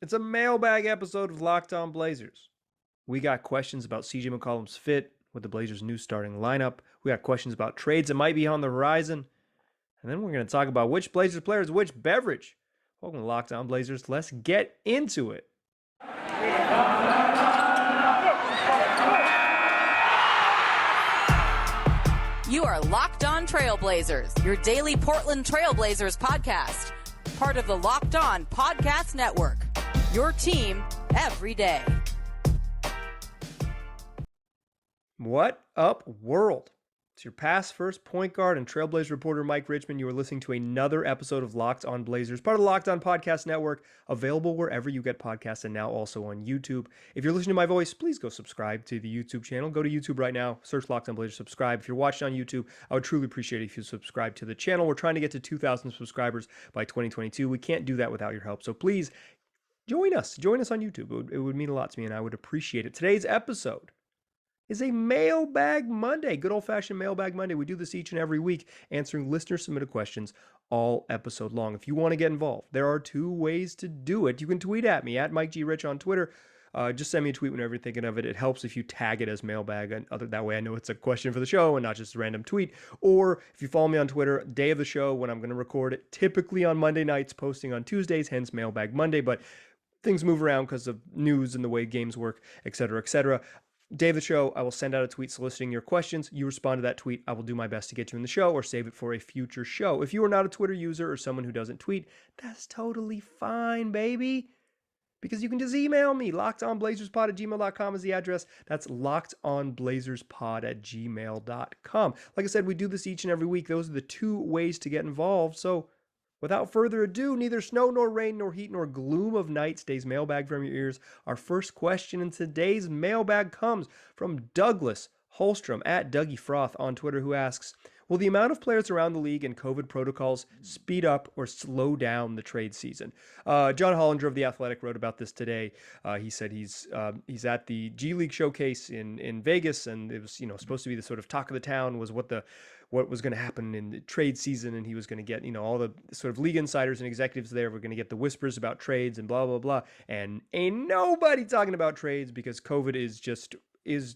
It's a mailbag episode of Locked On Blazers. We got questions about CJ McCollum's fit with the Blazers' new starting lineup. We got questions about trades that might be on the horizon. And then we're going to talk about which Blazers players, which beverage. Welcome to Locked On Blazers. Let's get into it. You are Locked On Trailblazers, your daily Portland Trailblazers podcast. Part of the Locked On Podcast Network. Your team every day. What up, world? It's your past first point guard and Trailblazer reporter Mike Richmond. You are listening to another episode of Locked On Blazers, part of the Locked On Podcast Network, available wherever you get podcasts and now also on YouTube. If you're listening to my voice, please go subscribe to the YouTube channel. Go to YouTube right now, search Locked On Blazers, subscribe. If you're watching on YouTube, I would truly appreciate it if you subscribe to the channel. We're trying to get to 2,000 subscribers by 2022. We can't do that without your help, so please join us. Join us on YouTube. It would mean a lot to me, and I would appreciate it. Today's episode is a Mailbag Monday, good old-fashioned Mailbag Monday. We do this each and every week, answering listener-submitted questions all episode long. If you want to get involved, there are two ways to do it. You can tweet at me, at Mike G. Rich on Twitter. Just send me a tweet whenever you're thinking of it. It helps if you tag it as Mailbag, and that way I know it's a question for the show and not just a random tweet. Or if you follow me on Twitter, day of the show when I'm going to record it, typically on Monday nights, posting on Tuesdays, hence Mailbag Monday, but things move around because of news and the way games work, et cetera, et cetera. Day of the show, I will send out a tweet soliciting your questions. You respond to that tweet. I will do my best to get you in the show or save it for a future show. If you are not a Twitter user or someone who doesn't tweet, that's totally fine, baby. Because you can just email me. LockedOnBlazersPod@gmail.com is the address. That's LockedOnBlazersPod@gmail.com. Like I said, we do this each and every week. Those are the two ways to get involved. So without further ado, neither snow nor rain nor heat nor gloom of night stays mailbag from your ears. Our first question in today's mailbag comes from Douglas Holstrom at Dougie Froth on Twitter, who asks, will the amount of players around the league and COVID protocols speed up or slow down the trade season? John Hollinger of The Athletic wrote about this today. He said he's at the G League showcase in Vegas, and it was supposed to be the sort of talk of the town was what was going to happen in the trade season, and he was going to get all the sort of league insiders and executives there were going to get the whispers about trades and blah blah blah, and ain't nobody talking about trades because COVID is just it's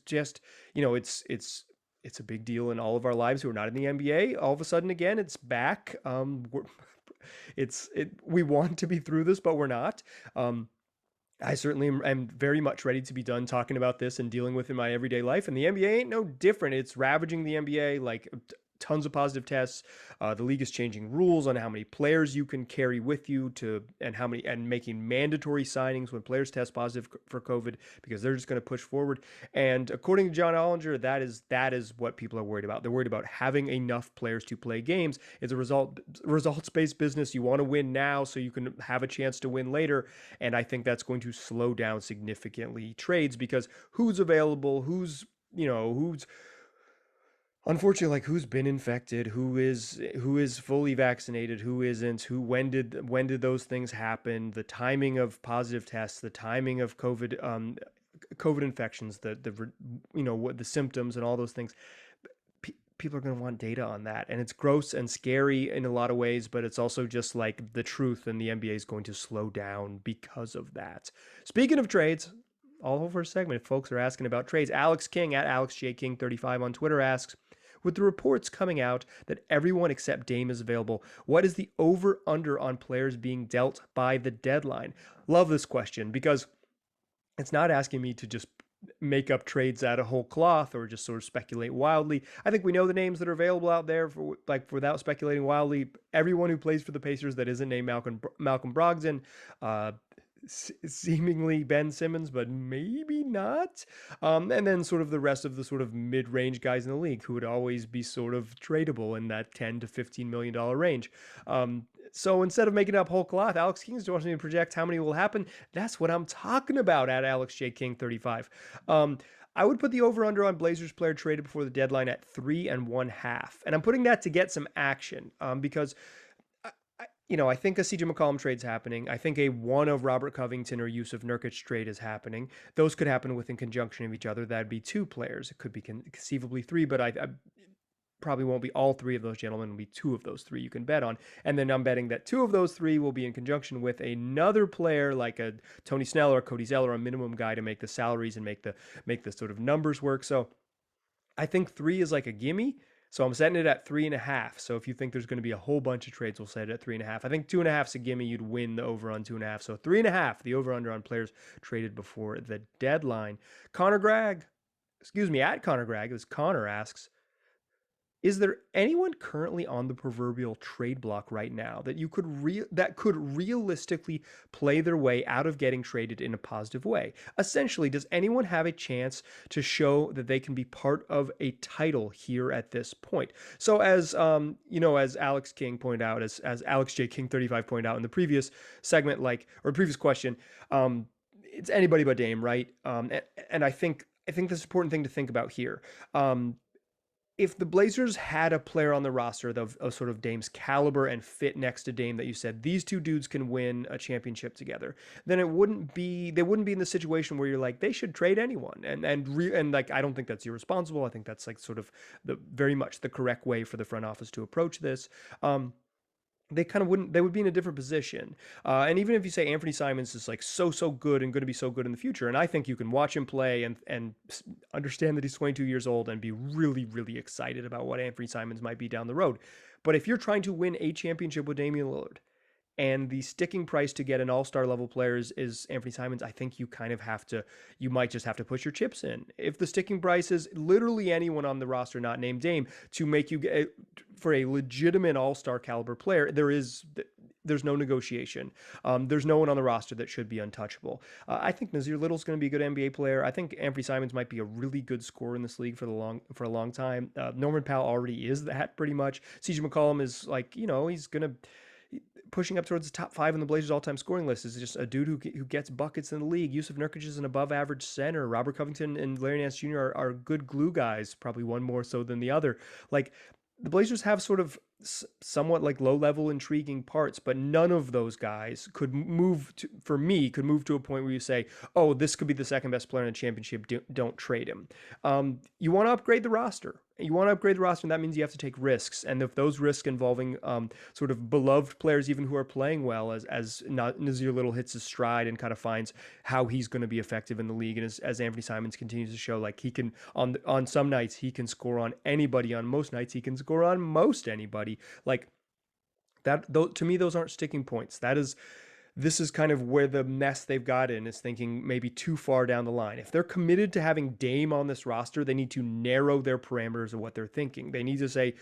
a big deal in all of our lives who are not in the NBA. All of a sudden, again, it's back. We want to be through this, but we're not. I certainly am very much ready to be done talking about this and dealing with it in my everyday life. And the NBA ain't no different. It's ravaging the NBA, like tons of positive tests. The league is changing rules on how many players you can carry with you and making mandatory signings when players test positive for COVID because they're just going to push forward. And according to John Ollinger, that is what people are worried about. They're worried about having enough players to play games. It's a results-based business. You want to win now so you can have a chance to win later. And I think that's going to slow down significantly trades because who's available, who's unfortunately, like who's been infected, who is fully vaccinated, who isn't, when did those things happen, the timing of positive tests, the timing of COVID infections, the symptoms and all those things. People are going to want data on that, and it's gross and scary in a lot of ways, but it's also just like the truth, and the NBA is going to slow down because of that. Speaking of trades, all over a segment, folks are asking about trades. Alex King at AlexJKing35 on Twitter asks, with the reports coming out that everyone except Dame is available, what is the over-under on players being dealt by the deadline? Love this question because it's not asking me to just make up trades out of whole cloth or just sort of speculate wildly. I think we know the names that are available out there without speculating wildly. Everyone who plays for the Pacers that isn't named Malcolm Brogdon, seemingly Ben Simmons, but maybe not. And then sort of the rest of the sort of mid-range guys in the league who would always be sort of tradable in that $10 to $15 million range. So instead of making up whole cloth, Alex King's wants me to project how many will happen. That's what I'm talking about at AlexJKing35. I would put the over-under on Blazers player traded before the deadline at 3.5. And I'm putting that to get some action because I think a CJ McCollum trade's happening. I think a one of Robert Covington or Yusuf Nurkic trade is happening. Those could happen within conjunction of each other. That'd be two players. It could be conceivably three, but probably won't be all three of those gentlemen. It'll be two of those three you can bet on. And then I'm betting that two of those three will be in conjunction with another player like a Tony Snell or Cody Zeller, a minimum guy to make the salaries and make the sort of numbers work. So I think 3 is like a gimme. So I'm setting it at 3.5. So if you think there's going to be a whole bunch of trades, we'll set it at 3.5. I think 2.5 is a gimme. You'd win the over on 2.5. So 3.5, the over under on players traded before the deadline. At Connor Gregg, as Connor asks, is there anyone currently on the proverbial trade block right now that you could realistically play their way out of getting traded in a positive way? Essentially, does anyone have a chance to show that they can be part of a title here at this point? So as as Alex King pointed out, as Alex J King 35 pointed out in the previous segment, previous question, it's anybody but Dame, right? And I think this is an important thing to think about here. If the Blazers had a player on the roster of sort of Dame's caliber and fit next to Dame that you said these two dudes can win a championship together, then they wouldn't be in the situation where you're like they should trade anyone. And like I don't think that's irresponsible. I think that's like sort of very much the correct way for the front office to approach this. They would be in a different position. And even if you say Anthony Simons is like so good and going to be so good in the future, and I think you can watch him play and understand that he's 22 years old and be really, really excited about what Anthony Simons might be down the road. But if you're trying to win a championship with Damian Lillard, and the sticking price to get an all-star level player is Anthony Simons, I think you might just have to push your chips in. If the sticking price is literally anyone on the roster not named Dame to make you get for a legitimate all-star caliber player, there's no negotiation. There's no one on the roster that should be untouchable. I think Nasir Little's going to be a good NBA player. I think Anthony Simons might be a really good scorer in this league for a long time. Norman Powell already is that pretty much. CJ McCollum is he's going to pushing up towards the top 5 in the Blazers all-time scoring list. Is just a dude who gets buckets in the league. Yusuf Nurkic is an above-average center. Robert Covington and Larry Nance Jr. are good glue guys, probably one more so than the other. Like, the Blazers have sort of somewhat like low-level intriguing parts, but none of those guys could move to a point where you say, oh, this could be the second best player in the championship. Don't trade him. You want to upgrade the roster. And that means you have to take risks. And if those risks involving sort of beloved players, even who are playing well, as Nasir Little hits his stride and kind of finds how he's going to be effective in the league, and as Anthony Simons continues to show, like he can on some nights he can score on anybody, on most nights he can score on most anybody. Like that, to me, those aren't sticking points. This is kind of where the mess they've got in is thinking maybe too far down the line. If they're committed to having Dame on this roster, they need to narrow their parameters of what they're thinking. They need to say,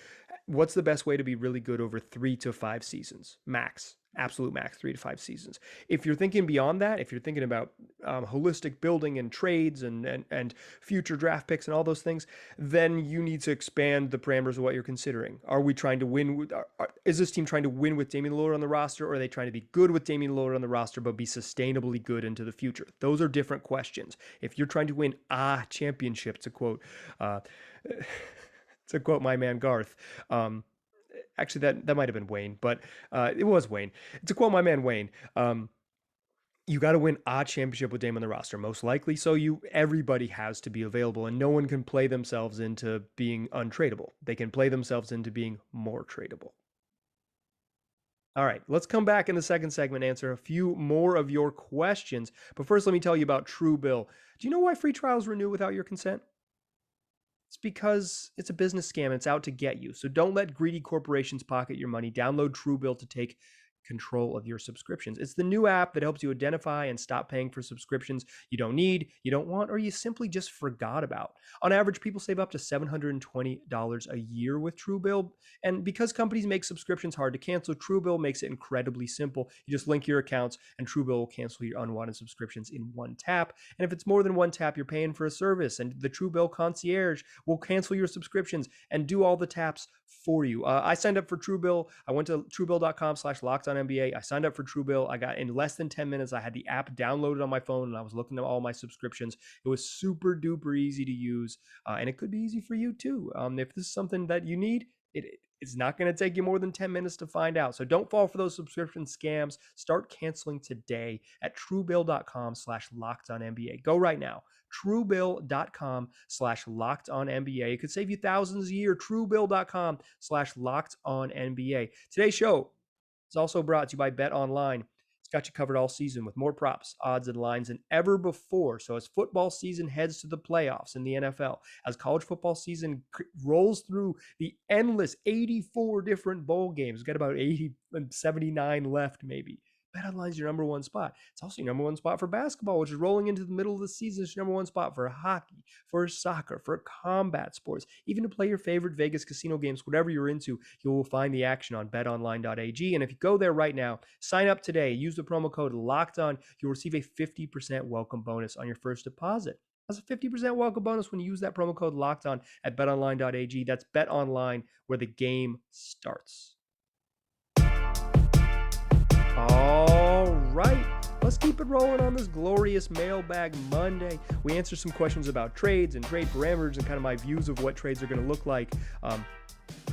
what's the best way to be really good over 3 to 5 seasons? Max. Absolute max, 3 to 5 seasons. If you're thinking beyond that, if you're thinking about holistic building and trades and future draft picks and all those things, then you need to expand the parameters of what you're considering. Are we trying to win? Is this team trying to win with Damian Lillard on the roster, or are they trying to be good with Damian Lillard on the roster but be sustainably good into the future? Those are different questions. If you're trying to win a championship, to quote my man Garth. Actually, that might have been Wayne, but it was Wayne. To quote my man Wayne, you got to win a championship with Dame on the roster, most likely. So everybody has to be available, and no one can play themselves into being untradeable. They can play themselves into being more tradable. All right, let's come back in the second segment, answer a few more of your questions. But first, let me tell you about Truebill. Do you know why free trials renew without your consent? It's because it's a business scam and it's out to get you. So don't let greedy corporations pocket your money. Download Truebill to take control of your subscriptions. It's the new app that helps you identify and stop paying for subscriptions you don't need, you don't want, or you simply just forgot about. On average, people save up to $720 a year with Truebill. And because companies make subscriptions hard to cancel, Truebill makes it incredibly simple. You just link your accounts and Truebill will cancel your unwanted subscriptions in one tap. And if it's more than one tap, you're paying for a service, and the Truebill concierge will cancel your subscriptions and do all the taps for you. I signed up for Truebill. I went to truebill.com/LockedOnNBA. I signed up for Truebill. I got in less than 10 minutes. I had the app downloaded on my phone and I was looking at all my subscriptions. It was super duper easy to use, and it could be easy for you too. If this is something that you need, It's not going to take you more than 10 minutes to find out. So don't fall for those subscription scams. Start canceling today at truebill.com/lockedonnba. Go right now. Truebill.com/lockedonnba. It could save you thousands a year. Truebill.com/lockedonnba. Today's show is also brought to you by BetOnline. It's got you covered all season with more props, odds, and lines than ever before. So as football season heads to the playoffs in the NFL, as college football season rolls through the endless 84 different bowl games, we've got about 79 left maybe. BetOnline is your number one spot. It's also your number one spot for basketball, which is rolling into the middle of the season. It's your number one spot for hockey, for soccer, for combat sports, even to play your favorite Vegas casino games, whatever you're into, you will find the action on betonline.ag. And if you go there right now, sign up today, use the promo code LOCKEDON, you'll receive a 50% welcome bonus on your first deposit. That's a 50% welcome bonus when you use that promo code LOCKEDON at betonline.ag. That's BetOnline, where the game starts. All right, let's keep it rolling on this glorious Mailbag Monday. We answer some questions about trades and trade parameters and kind of my views of what trades are going to look like.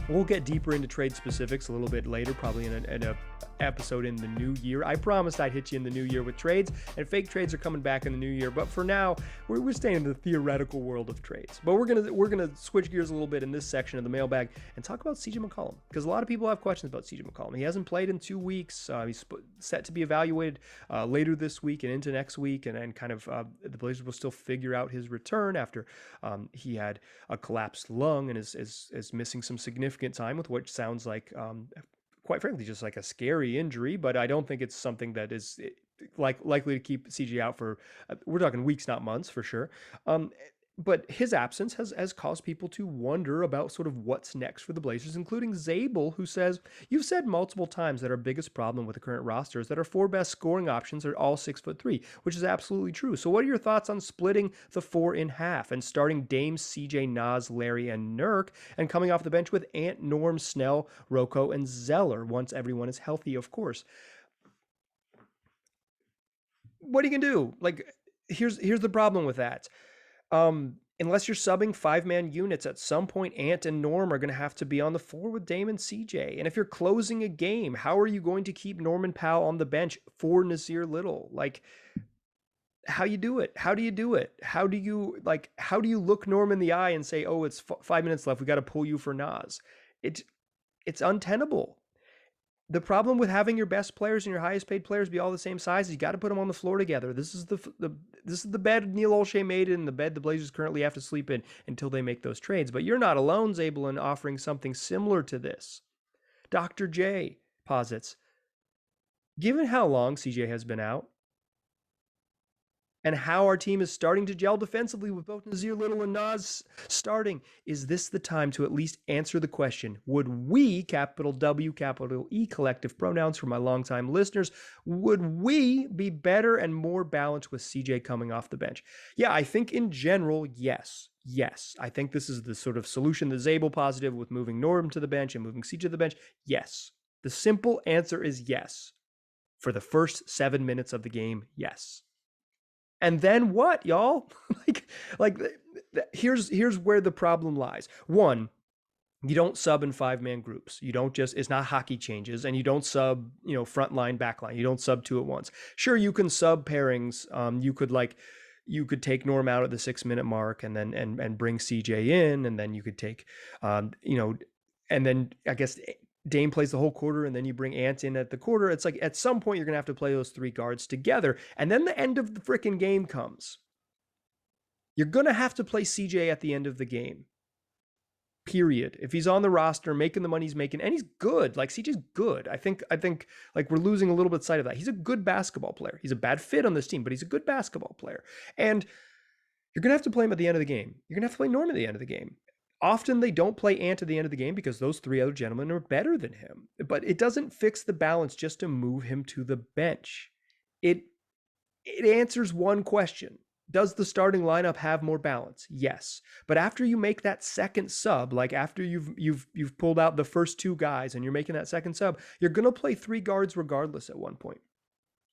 We'll get deeper into trade specifics a little bit later, probably in a episode in the new year. I promised I'd hit you in the new year with trades, and fake trades are coming back in the new year. But for now, we're staying in the theoretical world of trades. But we're gonna switch gears a little bit in this section of the mailbag and talk about CJ McCollum, because a lot of people have questions about CJ McCollum. He hasn't played in 2 weeks. He's set to be evaluated later this week and into next week, and kind of the Blazers will still figure out his return after he had a collapsed lung and is missing some significant time with what sounds like quite frankly, just like a scary injury, but I don't think it's something that is likely to keep CJ out for, we're talking weeks, not months for sure. But his absence has caused people to wonder about sort of what's next for the Blazers, including Zabel, who says, you've said multiple times that our biggest problem with the current roster is that our 4 best scoring options are all 6'3", which is absolutely true. So what are your thoughts on splitting the 4 in half and starting Dame, CJ, Nas, Larry, and Nurk, and coming off the bench with Ant, Norm, Snell, Rocco, and Zeller once everyone is healthy, of course? What are you gonna do? Like, here's the problem with that. Unless you're subbing 5-man units, at some point Ant and Norm are going to have to be on the floor with Dame and CJ. And if you're closing a game, how are you going to keep Norman Powell on the bench for Nasir Little? Like, how you do it? How do you do it? How do you look Norm in the eye and say, oh, it's 5 minutes left, we got to pull you for Nas? It's untenable. The problem with having your best players and your highest paid players be all the same size is you got to put them on the floor together. This is the bed Neil Olshey made and the bed the Blazers currently have to sleep in until they make those trades. But you're not alone, Zabel, in offering something similar to this. Dr. J posits, given how long CJ has been out and how our team is starting to gel defensively with both Nasir Little and Nas starting, is this the time to at least answer the question, would we, capital W, capital E, collective pronouns for my longtime listeners, would we be better and more balanced with CJ coming off the bench? Yeah, I think in general, yes. Yes, I think this is the sort of solution the Zabel positive with moving Norm to the bench and moving CJ to the bench. Yes. The simple answer is yes. For the first 7 minutes of the game, yes. And then what, y'all? Here's where the problem lies. One, you don't sub in 5-man groups. You don't it's not hockey changes, and you don't sub, front line, back line. You don't sub 2 at once. Sure, you can sub pairings. You could take Norm out at the 6-minute mark and then and bring CJ in, and then you could take, and then I guess Dame plays the whole quarter, and then you bring Ant in at the quarter. It's like at some point you're going to have to play those 3 guards together. And then the end of the freaking game comes. You're going to have to play CJ at the end of the game. Period. If he's on the roster, making the money he's making, and he's good. Like, CJ's good. I think like we're losing a little bit sight of that. He's a good basketball player. He's a bad fit on this team, but he's a good basketball player. And you're going to have to play him at the end of the game. You're going to have to play Norm at the end of the game. Often they don't play Ant at the end of the game because those 3 other gentlemen are better than him. But it doesn't fix the balance just to move him to the bench. It answers one question. Does the starting lineup have more balance? Yes. But after you make that second sub, like after you've pulled out the first 2 guys and you're making that second sub, you're going to play 3 guards regardless at one point.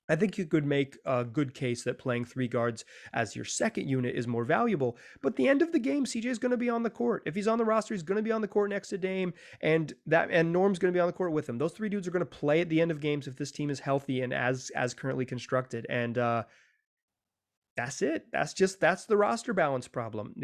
I think you could make a good case that playing three guards as your second unit is more valuable. But at the end of the game, CJ is going to be on the court. If he's on the roster, he's going to be on the court next to Dame, and Norm's going to be on the court with him. Those three dudes are going to play at the end of games if this team is healthy and as currently constructed. And that's it. That's the roster balance problem.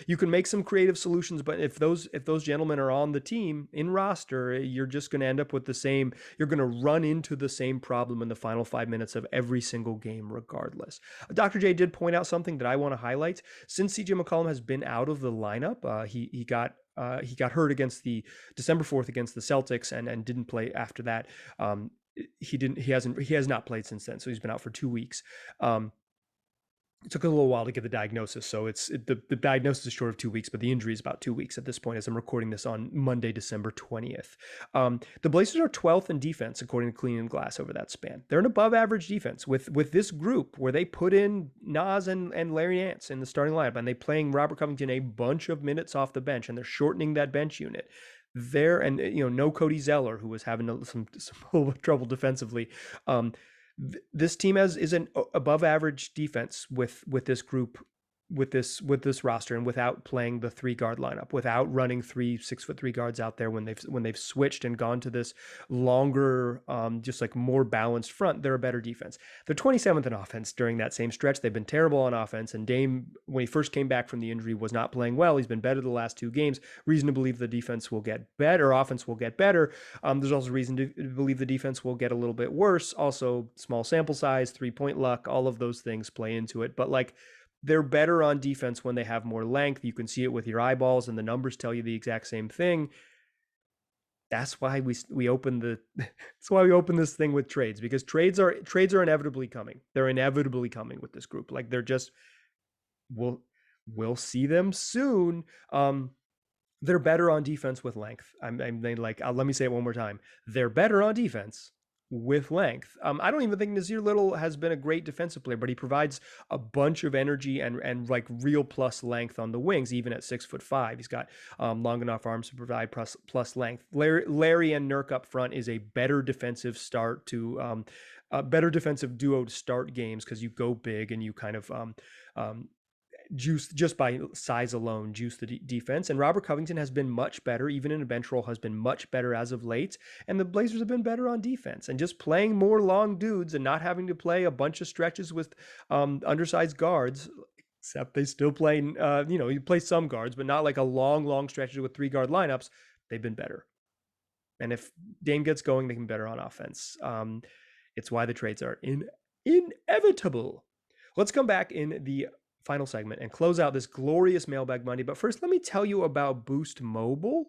You can make some creative solutions, but if those gentlemen are on the team in roster, you're just going to end up with you're going to run into the same problem in the final 5 minutes of every single game regardless. Dr. J did point out something that I want to highlight. Since CJ McCollum has been out of the lineup, he got hurt against the December 4th against the Celtics and didn't play after that. He has not played since then, so he's been out for 2 weeks. It took a little while to get the diagnosis, so the diagnosis is short of 2 weeks, but the injury is about 2 weeks at this point as I'm recording this on Monday, December 20th. The Blazers are 12th in defense, according to Clean and Glass, over that span. They're an above-average defense with this group where they put in Nas and Larry Nance in the starting lineup, and they're playing Robert Covington a bunch of minutes off the bench, and they're shortening that bench unit. No Cody Zeller, who was having some trouble defensively. This team is an above average defense with this group, with this roster, and without playing the 3-guard lineup, without running 3 6'3" guards out there when they've switched and gone to this longer, just like more balanced front. They're a better defense. They're 27th in offense during that same stretch. They've been terrible on offense, and Dame, when he first came back from the injury, was not playing well. He's been better the last 2 games. Reason to believe the defense will get better, offense will get better. There's also reason to believe the defense will get a little bit worse. Also, small sample size, 3-point luck, all of those things play into it. But they're better on defense when they have more length. You can see it with your eyeballs, and the numbers tell you the exact same thing. That's why we open this thing with trades, because trades are inevitably coming. They're inevitably coming with this group. We'll see them soon. They're better on defense with length. Let me say it one more time. They're better on defense with length. I don't even think Nasir Little has been a great defensive player, but he provides a bunch of energy and real plus length on the wings, even at 6'5". He's got long enough arms to provide plus length. Larry and Nurk up front is a better defensive start to better defensive duo to start games, because you go big and you kind of juice just by size alone, juice the defense. And Robert Covington has been much better, even in a bench role, has been much better as of late. And the Blazers have been better on defense, and just playing more long dudes and not having to play a bunch of stretches with undersized guards. Except they still play, you play some guards, but not like a long stretches with 3-guard lineups. They've been better. And if Dame gets going, they can be better on offense. It's why the trades are inevitable. Let's come back in the final segment and close out this glorious Mailbag Monday. But first, let me tell you about Boost Mobile.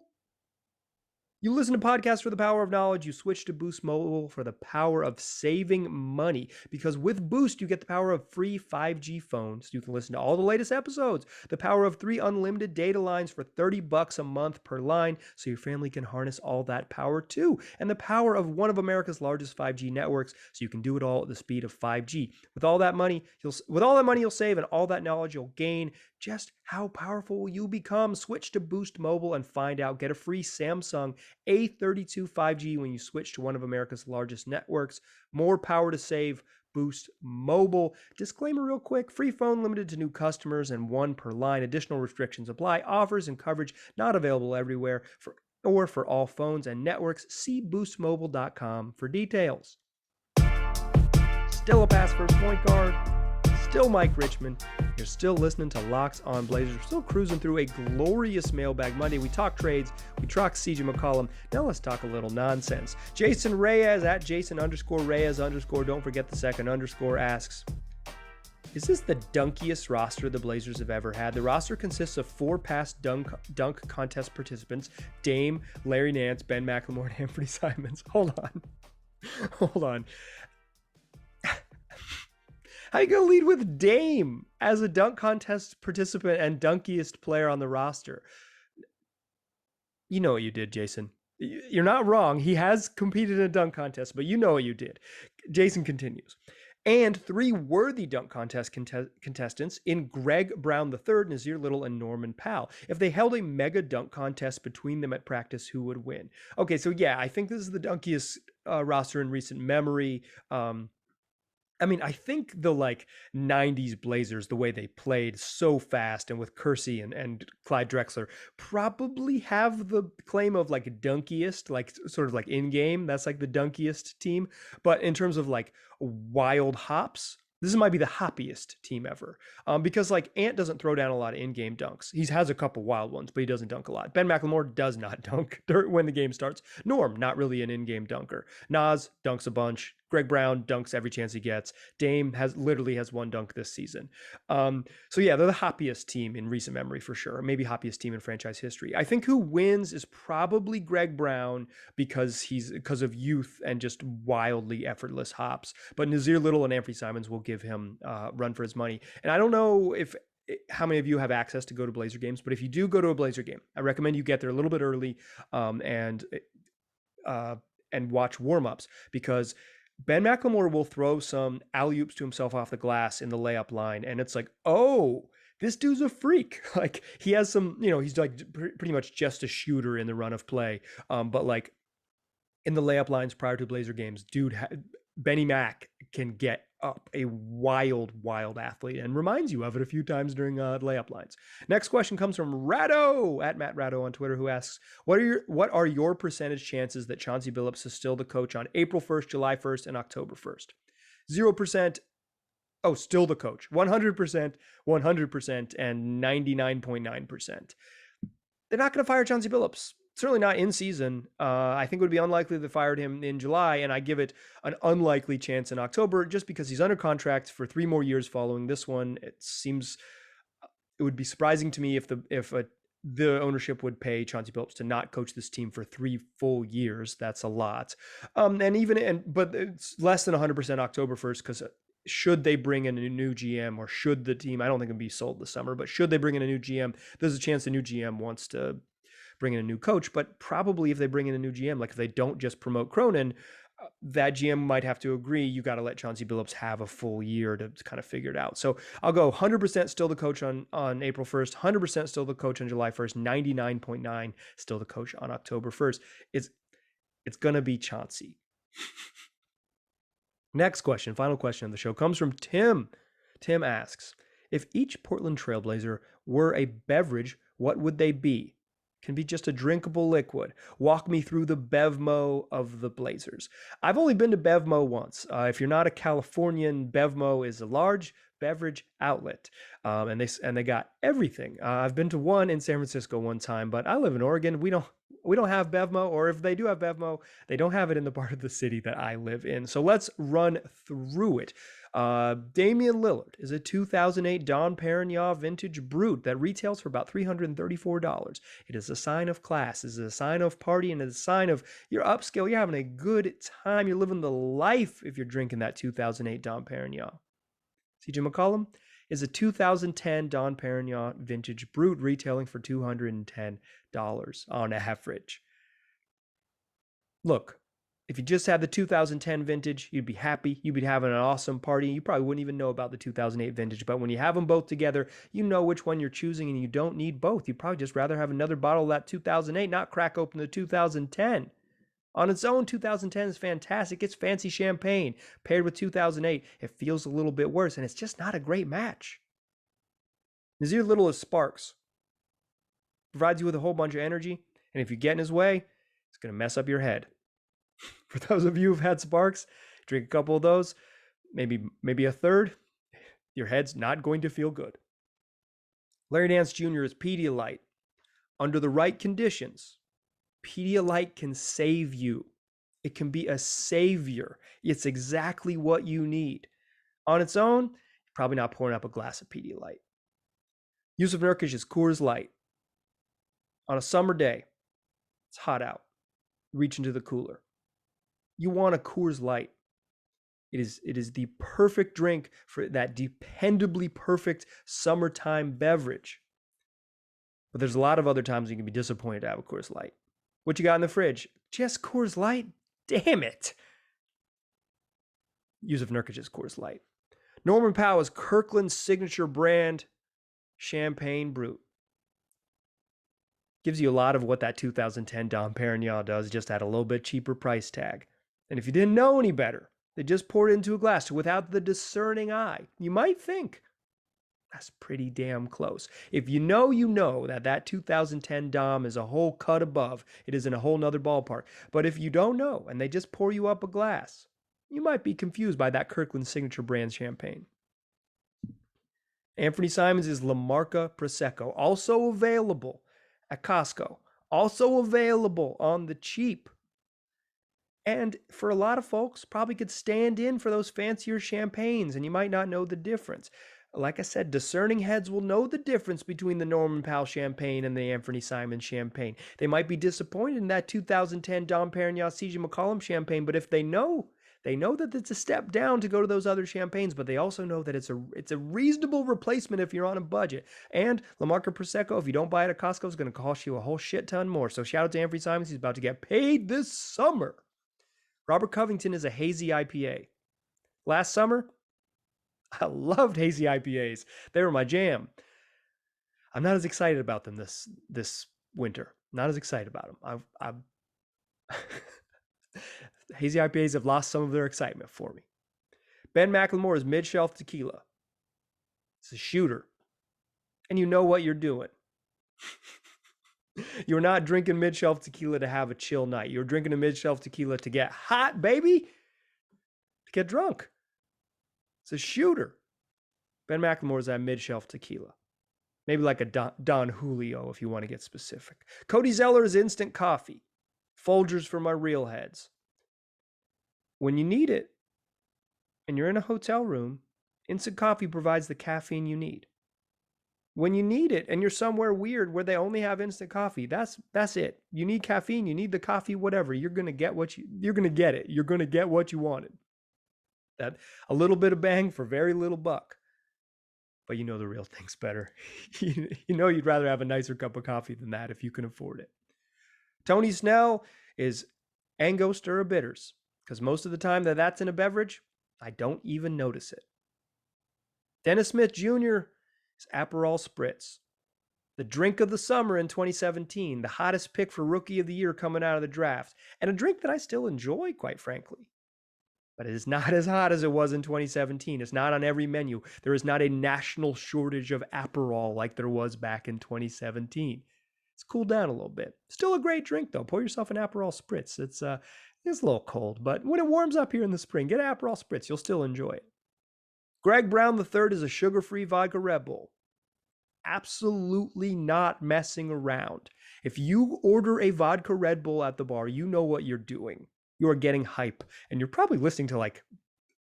You listen to podcasts for the power of knowledge. You switch to Boost Mobile for the power of saving money. Because with Boost, you get the power of free 5G phones. You can listen to all the latest episodes. The power of 3 unlimited data lines for $30 a month per line, so your family can harness all that power too. And the power of one of America's largest 5G networks, so you can do it all at the speed of 5G. With all that money you'll save and all that knowledge you'll gain, just how powerful will you become? Switch to Boost Mobile and find out. Get a free Samsung A32 5G when you switch to one of America's largest networks. More power to save. Boost Mobile. Disclaimer real quick. Free phone limited to new customers and 1 per line. Additional restrictions apply. Offers and coverage not available everywhere or for all phones and networks. See boostmobile.com for details. Still a pass first point guard. Still Mike Richmond. You're still listening to Locked On Blazers. We're still cruising through a glorious Mailbag Monday. We talk trades. We talk CJ McCollum. Now let's talk a little nonsense. Jason Reyes at Jason_Reyes_. Don't forget the second underscore asks, is this the dunkiest roster the Blazers have ever had? The roster consists of 4 past dunk contest participants: Dame, Larry Nance, Ben McLemore, and Anthony Simons. Hold on. How you going to lead with Dame as a dunk contest participant and dunkiest player on the roster? You know what you did, Jason. You're not wrong. He has competed in a dunk contest, but you know what you did. Jason continues. And 3 worthy dunk contest contestants in Greg Brown III, Nasir Little, and Norman Powell. If they held a mega dunk contest between them at practice, who would win? Okay, so yeah, I think this is the dunkiest roster in recent memory. I mean, I think the 90s Blazers, the way they played so fast and with Kersey and Clyde Drexler, probably have the claim of dunkiest, sort of in game. That's the dunkiest team. But in terms of wild hops, this might be the hoppiest team ever. Because Ant doesn't throw down a lot of in-game dunks. He has a couple wild ones, but he doesn't dunk a lot. Ben McLemore does not dunk when the game starts. Norm, not really an in-game dunker. Nas dunks a bunch. Greg Brown dunks every chance he gets. Dame literally has one dunk this season. So yeah, they're the hoppiest team in recent memory for sure. Maybe hoppiest team in franchise history. I think who wins is probably Greg Brown because of youth and just wildly effortless hops. But Nazir Little and Anthony Simons will give him run for his money. And I don't know how many of you have access to go to Blazer games, but if you do go to a Blazer game, I recommend you get there a little bit early and watch warm-ups, because Ben McLemore will throw some alley-oops to himself off the glass in the layup line, and it's oh, this dude's a freak. He has some, he's pretty much just a shooter in the run of play. But in the layup lines prior to Blazer games, Benny Mac can get up, a wild athlete, and reminds you of it a few times during layup lines. Next question comes from Ratto at Matt Ratto on Twitter, who asks, what are your percentage chances that Chauncey Billups is still the coach on April 1st, July 1st, and October 1st? 0%. Oh, still the coach. 100%, 100%, and 99.9%. They're not going to fire Chauncey Billups. Certainly not in season. I think it would be unlikely they fired him in July, and I give it an unlikely chance in October just because he's under contract for 3 more years following this one. It would be surprising to me if the ownership would pay Chauncey Billups to not coach this team for 3 full years. That's a lot. But it's less than 100% October 1st, because should they bring in a new GM, or should the team, I don't think it'll be sold this summer, but should they bring in a new GM, there's a chance the new GM wants to bring in a new coach. But probably if they bring in a new GM, if they don't just promote Cronin, that GM might have to agree, you got to let Chauncey Billups have a full year to kind of figure it out. So I'll go 100% still the coach on April 1st, 100% still the coach on July 1st, 99.9% still the coach on October 1st. It's going to be Chauncey. Next question, final question of the show, comes from Tim. Tim asks, if each Portland Trailblazer were a beverage, what would they be? Can be just a drinkable liquid. Walk me through the Bevmo of the Blazers. I've only been to Bevmo once. If you're not a Californian, Bevmo is a large beverage outlet, and they got everything. I've been to one in San Francisco one time, but I live in Oregon. We don't have Bevmo, or if they do have Bevmo, they don't have it in the part of the city that I live in. So let's run through it. Damian Lillard is a 2008 Dom Perignon vintage brut that retails for about $334. It is a sign of class, it is a sign of party, and it is a sign of you're upscale, you're having a good time, you're living the life if you're drinking that 2008 Dom Perignon. CJ McCollum is a 2010 Dom Perignon vintage brut retailing for $210 on average. Look, if you just had the 2010 vintage, you'd be happy. You'd be having an awesome party. You probably wouldn't even know about the 2008 vintage. But when you have them both together, you know which one you're choosing, and you don't need both. You'd probably just rather have another bottle of that 2008, not crack open the 2010. On its own, 2010 is fantastic. It's fancy champagne. Paired with 2008, it feels a little bit worse, and it's just not a great match. Nazir Little is sparks. Provides you with a whole bunch of energy, and if you get in his way, it's going to mess up your head. For those of you who've had sparks, drink a couple of those, maybe a third, your head's not going to feel good. Larry Nance Jr. is Pedialyte. Under the right conditions, Pedialyte can save you. It can be a savior. It's exactly what you need. On its own, you're probably not pouring up a glass of Pedialyte. Yusuf Nurkic is Coors Light. On a summer day, it's hot out. Reach into the cooler. You want a Coors Light. It is the perfect drink for that dependably perfect summertime beverage. But there's a lot of other times you can be disappointed to have a Coors Light. What you got in the fridge? Just Coors Light? Damn it. Yusuf Nurkic is Coors Light. Norman Powell is Kirkland's signature brand Champagne Brut. Gives you a lot of what that 2010 Dom Perignon does, just at a little bit cheaper price tag. And if you didn't know any better, they just poured it into a glass. So without the discerning eye, you might think that's pretty damn close. If you know that 2010 Dom is a whole cut above. It is in a whole nother ballpark. But if you don't know and they just pour you up a glass, you might be confused by that Kirkland Signature brand champagne. Anthony Simons is La Marca Prosecco, also available at Costco, also available on the cheap. And for a lot of folks, probably could stand in for those fancier champagnes, and you might not know the difference. Like I said, discerning heads will know the difference between the Norman Powell champagne and the Anthony Simons champagne. They might be disappointed in that 2010 Dom Perignon CJ McCollum champagne, but if they know that it's a step down to go to those other champagnes, but they also know that it's a reasonable replacement if you're on a budget. And La Marca Prosecco, if you don't buy it at Costco, is going to cost you a whole shit ton more. So shout out to Anthony Simons. He's about to get paid this summer. Robert Covington is a hazy IPA. Last summer, I loved hazy IPAs. They were my jam. I'm not as excited about them this winter. Not as excited about them. Hazy IPAs have lost some of their excitement for me. Ben McLemore is mid-shelf tequila. It's a shooter. And you know what you're doing. You're not drinking mid-shelf tequila to have a chill night. You're drinking a mid-shelf tequila to get hot, baby. To get drunk. It's a shooter. Ben McLemore is that mid-shelf tequila. Maybe like a Don Julio if you want to get specific. Cody Zeller is instant coffee. Folgers for my real heads. When you need it, and you're in a hotel room, instant coffee provides the caffeine you need. When you need it, and you're somewhere weird where they only have instant coffee, that's it. You need caffeine, you need the coffee, whatever. You're gonna get you're gonna get it. You're gonna get what you wanted. That a little bit of bang for very little buck. But you know the real thing's better. You know you'd rather have a nicer cup of coffee than that if you can afford it. Tony Snell is Angostura bitters. Because most of the time that's in a beverage, I don't even notice it. Dennis Smith Jr. is Aperol Spritz. The drink of the summer in 2017, the hottest pick for Rookie of the Year coming out of the draft, and a drink that I still enjoy, quite frankly. But it is not as hot as it was in 2017. It's not on every menu. There is not a national shortage of Aperol like there was back in 2017. It's cooled down a little bit. Still a great drink, though. Pour yourself an Aperol Spritz. It's a little cold, but when it warms up here in the spring, get an Aperol Spritz. You'll still enjoy it. Greg Brown III is a sugar-free vodka Red Bull. Absolutely not messing around. If you order a vodka Red Bull at the bar, you know what you're doing. You are getting hype, and you're probably listening to like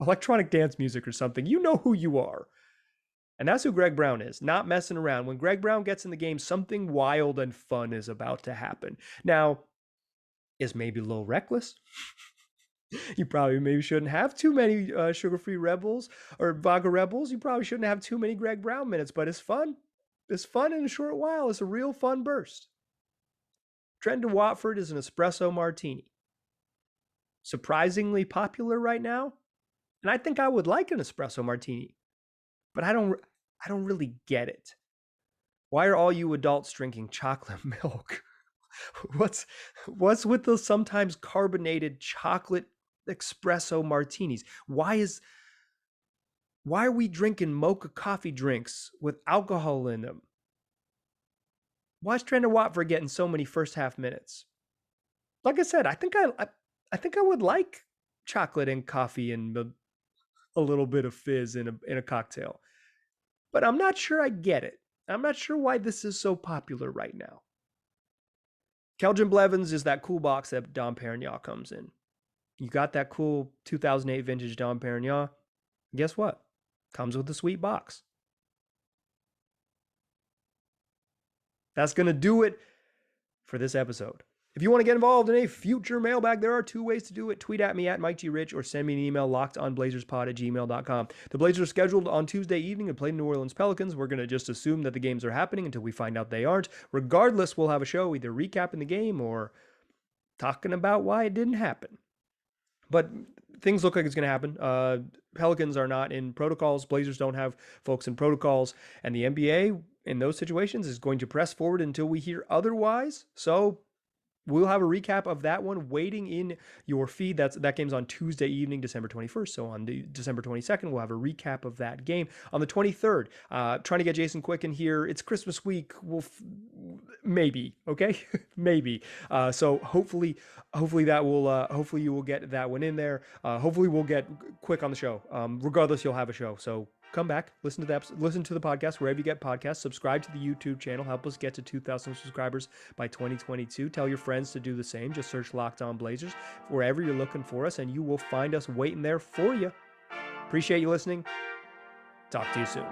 electronic dance music or something. You know who you are. And that's who Greg Brown is, not messing around. When Greg Brown gets in the game, something wild and fun is about to happen. Now, is maybe a little reckless. You probably maybe shouldn't have too many sugar-free Red Bulls or vodka Red Bulls. You probably shouldn't have too many Greg Brown minutes, but it's fun. It's fun in a short while. It's a real fun burst. Trenton Watford is an espresso martini. Surprisingly popular right now. And I think I would like an espresso martini, but I don't really get it. Why are all you adults drinking chocolate milk? What's with those sometimes carbonated chocolate espresso martinis? Why are we drinking mocha coffee drinks with alcohol in them? Why is Trenton Watford getting so many first half minutes? Like I said, I think I would like chocolate and coffee and a little bit of fizz in a cocktail, but I'm not sure I get it. I'm not sure why this is so popular right now. Keldrin Blevins is that cool box that Dom Perignon comes in. You got that cool 2008 vintage Dom Perignon. Guess what? Comes with a sweet box. That's going to do it for this episode. If you want to get involved in a future mailbag, there are two ways to do it. Tweet at me at MikeGRich or send me an email lockedonblazerspod@gmail.com. The Blazers are scheduled on Tuesday evening to play New Orleans Pelicans. We're going to just assume that the games are happening until we find out they aren't. Regardless, we'll have a show either recapping the game or talking about why it didn't happen. But things look like it's going to happen. Pelicans are not in protocols. Blazers don't have folks in protocols. And the NBA, in those situations, is going to press forward until we hear otherwise. So we'll have a recap of that one waiting in your feed. That game's on Tuesday evening, December 21st. So on December 22nd, we'll have a recap of that game. On the 23rd, trying to get Jason Quick in here. It's Christmas week. Maybe, okay? Maybe. So hopefully that will, hopefully you will get that one in there. Hopefully we'll get Quick on the show. Regardless, you'll have a show. So come back, listen to the podcast wherever you get podcasts. Subscribe to the YouTube channel. Help us get to 2,000 subscribers by 2022. Tell your friends to do the same. Just search Locked On Blazers wherever you're looking for us, and you will find us waiting there for you. Appreciate you listening. Talk to you soon.